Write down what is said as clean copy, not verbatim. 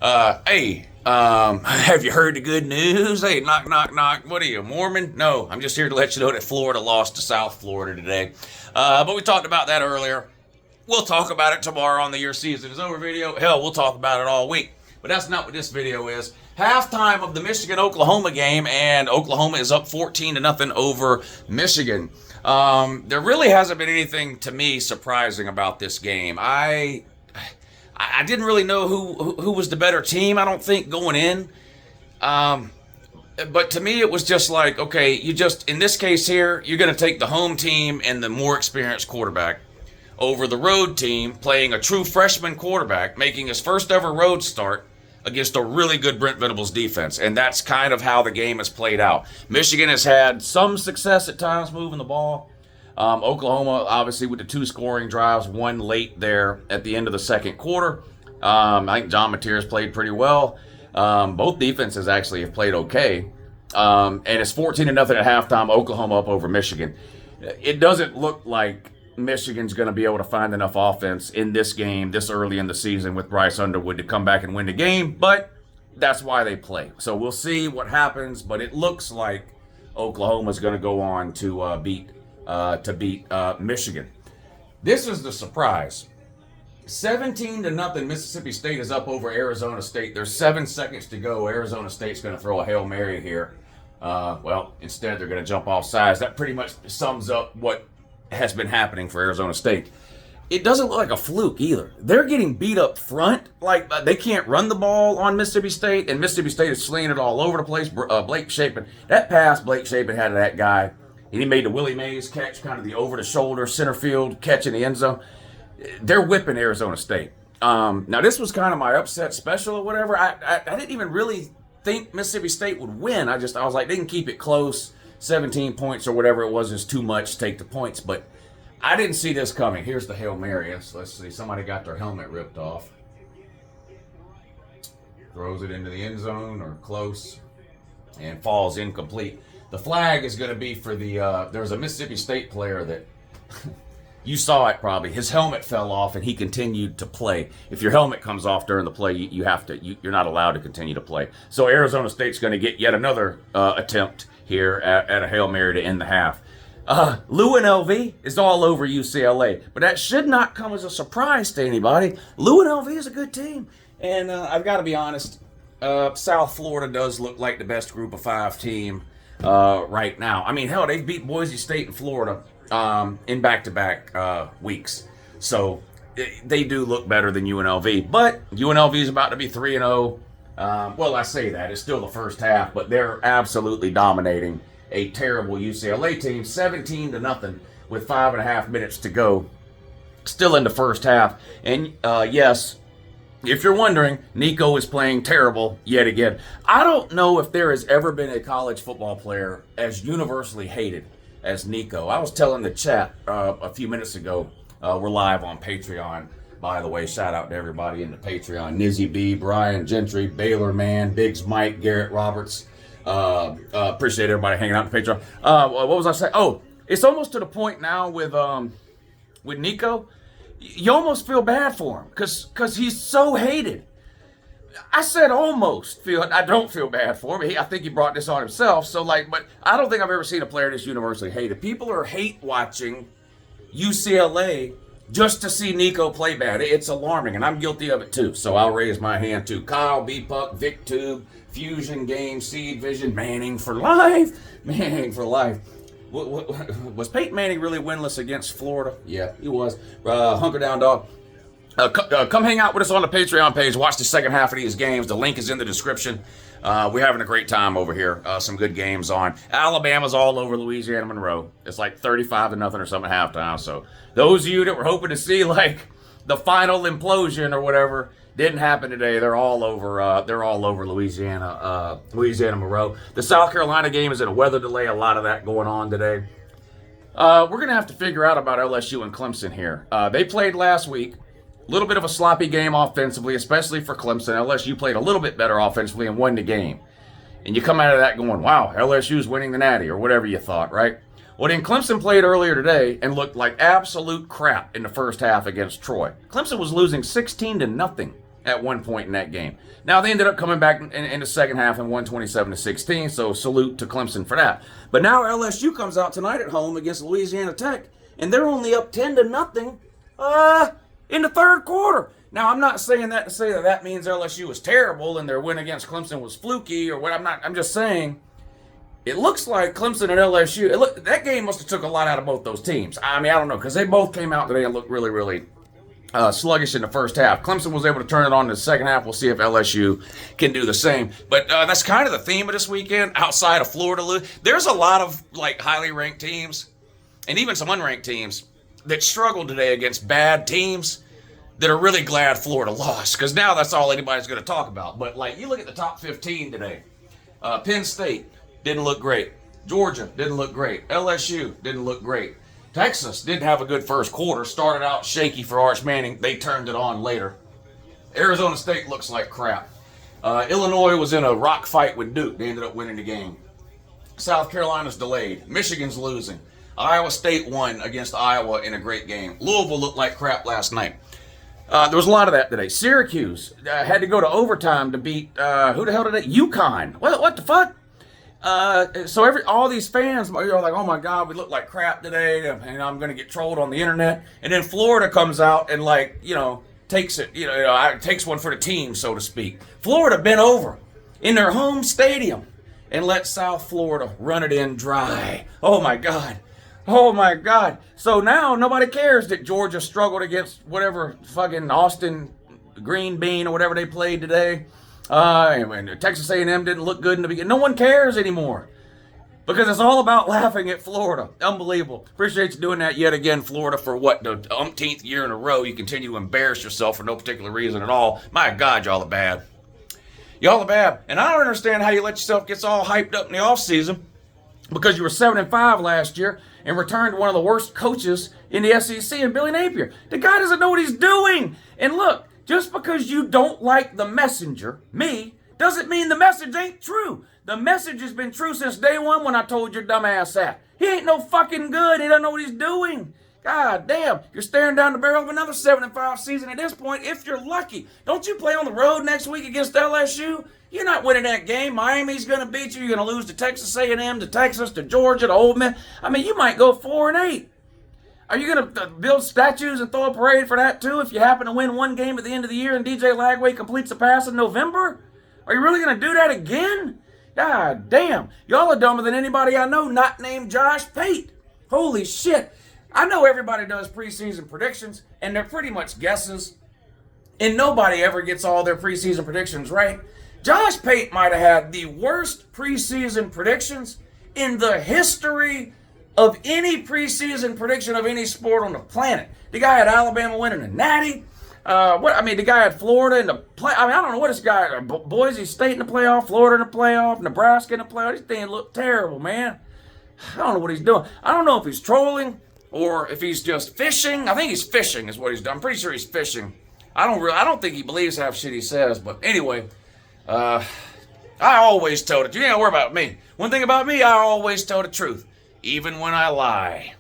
Have you heard the good news? Hey, knock, knock, knock. What are you, Mormon? No, I'm just here to let you know that Florida lost to South Florida today. But we talked about that earlier. We'll talk about it tomorrow on the Your Season Is Over video. Hell, we'll talk about it all week. But that's not what this video is. Halftime of the Michigan-Oklahoma game, and Oklahoma is up 14-0 over Michigan. There really hasn't been anything to me surprising about this game. I didn't really know who was the better team, I don't think, going in. But to me, it was just like, okay, in this case here, you're going to take the home team and the more experienced quarterback over the road team playing a true freshman quarterback, making his first ever road start against a really good Brent Venables defense. And that's kind of how the game has played out. Michigan has had some success at times moving the ball. Oklahoma, obviously, with the 2 scoring drives, one late there at the end of the second quarter. I think John Mateer's played pretty well. Both defenses actually have played okay. And it's 14-0 at halftime, Oklahoma up over Michigan. It doesn't look like Michigan's going to be able to find enough offense in this game this early in the season with Bryce Underwood to come back and win the game, but that's why they play. So we'll see what happens, but it looks like Oklahoma's going to go on to beat Michigan. This is the surprise. 17-0 Mississippi State is up over Arizona State. There's 7 seconds to go. Arizona State's going to throw a Hail Mary here. Instead they're going to jump off sides. That pretty much sums up what has been happening for Arizona State. It doesn't look like a fluke either. They're getting beat up front. Like, they can't run the ball on Mississippi State, and Mississippi State is slinging it all over the place. Blake Shapen, that pass Blake Shapen had to that guy, and he made the Willie Mays catch, kind of the over-the-shoulder center field catch in the end zone. They're whipping Arizona State. Now, this was kind of my upset special or whatever. I didn't even really think Mississippi State would win. I was like, they can keep it close. 17 points or whatever it was is too much to take the points, but I didn't see this coming. Here's the Hail Mary. Let's see. Somebody got their helmet ripped off. Throws it into the end zone or close and falls incomplete. The flag is going to be for there's a Mississippi State player that you saw it probably. His helmet fell off and he continued to play. If your helmet comes off during the play, you're not allowed to continue to play. So Arizona State's going to get yet another attempt here at a Hail Mary to end the half. LouNLV is all over UCLA, but that should not come as a surprise to anybody. LouNLV is a good team, and I've got to be honest, South Florida does look like the best group of 5 team right now. I mean, hell, they've beat Boise State and Florida in back-to-back weeks, so they do look better than UNLV, but UNLV is about to be 3-0. I say that. It's still the first half, but they're absolutely dominating a terrible UCLA team, 17-0 with 5.5 minutes to go. Still in the first half. And yes, if you're wondering, Nico is playing terrible yet again. I don't know if there has ever been a college football player as universally hated as Nico. I was telling the chat a few minutes ago, we're live on Patreon. By the way, shout out to everybody in the Patreon. Nizzy B, Brian Gentry, Baylor Man, Biggs Mike, Garrett Roberts. Appreciate everybody hanging out in the Patreon. What was I saying? Oh, it's almost to the point now with Nico. You almost feel bad for him because he's so hated. I said almost I don't feel bad for him. I think he brought this on himself. But I don't think I've ever seen a player that's universally hated. People are hate watching UCLA just to see Nico play bad. It's alarming, and I'm guilty of it too. So I'll raise my hand too. Kyle, B-Puck, Vic Tube, Fusion Game, Seed Vision, Manning for life. Manning for life. Was Peyton Manning really winless against Florida? Yeah, he was. Hunker down, dog. Come hang out with us on the Patreon page. Watch the second half of these games. The link is in the description. We're having a great time over here. Some good games on. Alabama's all over Louisiana Monroe. It's like 35-0 or something at halftime. So those of you that were hoping to see like the final implosion or whatever didn't happen today. They're all over Louisiana Monroe. The South Carolina game is in a weather delay. A lot of that going on today. We're gonna have to figure out about LSU and Clemson here. They played last week. A little bit of a sloppy game offensively, especially for Clemson. LSU played a little bit better offensively and won the game. And you come out of that going, wow, LSU's winning the Natty, or whatever you thought, right? Well, then Clemson played earlier today and looked like absolute crap in the first half against Troy. Clemson was losing 16-0 at one point in that game. Now, they ended up coming back in the second half and won 27-16, so salute to Clemson for that. But now LSU comes out tonight at home against Louisiana Tech, and they're only up 10-0 in the third quarter. Now, I'm not saying that to say that means LSU was terrible and their win against Clemson was fluky or what. I'm just saying it looks like Clemson and LSU, that game must have took a lot out of both those teams. I mean, I don't know, because they both came out today and looked really, really sluggish in the first half. Clemson was able to turn it on in the second half. We'll see if LSU can do the same. But that's kind of the theme of this weekend, outside of Florida. There's a lot of like highly ranked teams and even some unranked teams that struggled today against bad teams that are really glad Florida lost, because now that's all anybody's going to talk about. But like, you look at the top 15 today. Penn State didn't look great. Georgia didn't look great. LSU didn't look great. Texas didn't have a good first quarter. Started out shaky for Arch Manning. They turned it on later. Arizona State looks like crap. Illinois was in a rock fight with Duke. They ended up winning the game. South Carolina's delayed. Michigan's losing. Iowa State won against Iowa in a great game. Louisville looked like crap last night. There was a lot of that today. Syracuse had to go to overtime to beat, who the hell did it? UConn. What the fuck? So all these fans are like, oh my God, we look like crap today, and I'm going to get trolled on the internet. And then Florida comes out and takes it, takes one for the team, so to speak. Florida bent over in their home stadium and let South Florida run it in dry. Oh my God. Oh my God. So now nobody cares that Georgia struggled against whatever fucking Austin Green Bean or whatever they played today. And Texas A&M didn't look good in the beginning. No one cares anymore because it's all about laughing at Florida. Unbelievable. Appreciate you doing that yet again, Florida, for what, the umpteenth year in a row. You continue to embarrass yourself for no particular reason at all. My God, y'all are bad. Y'all are bad. And I don't understand how you let yourself get all hyped up in the offseason because you were 7-5 last year and returned one of the worst coaches in the SEC in Billy Napier. The guy doesn't know what he's doing. And look, just because you don't like the messenger, me, doesn't mean the message ain't true. The message has been true since day one when I told your dumb ass that. He ain't no fucking good. He doesn't know what he's doing. God damn, you're staring down the barrel of another 7-5 season at this point, if you're lucky. Don't you play on the road next week against LSU? You're not winning that game. Miami's going to beat you. You're going to lose to Texas A&M, to Texas, to Georgia, to Ole Miss. I mean, you might go 4-8. Are you going to build statues and throw a parade for that too if you happen to win one game at the end of the year and DJ Lagway completes a pass in November? Are you really going to do that again? God damn. Y'all are dumber than anybody I know not named Josh Pate. Holy shit. I know everybody does preseason predictions, and they're pretty much guesses, and nobody ever gets all their preseason predictions right. Josh Pate might have had the worst preseason predictions in the history of any preseason prediction of any sport on the planet. The guy had Alabama winning a natty. The guy had Florida in the play. I don't know what this guy, Boise State in the playoff, Florida in the playoff, Nebraska in the playoff. This thing looked terrible, man. I don't know what he's doing. I don't know if he's trolling or if he's just fishing. I think he's fishing is what he's doing. I'm pretty sure he's fishing. I don't think he believes half shit he says. But anyway, I always tell it. You ain't gotta worry about me. One thing about me, I always tell the truth, even when I lie.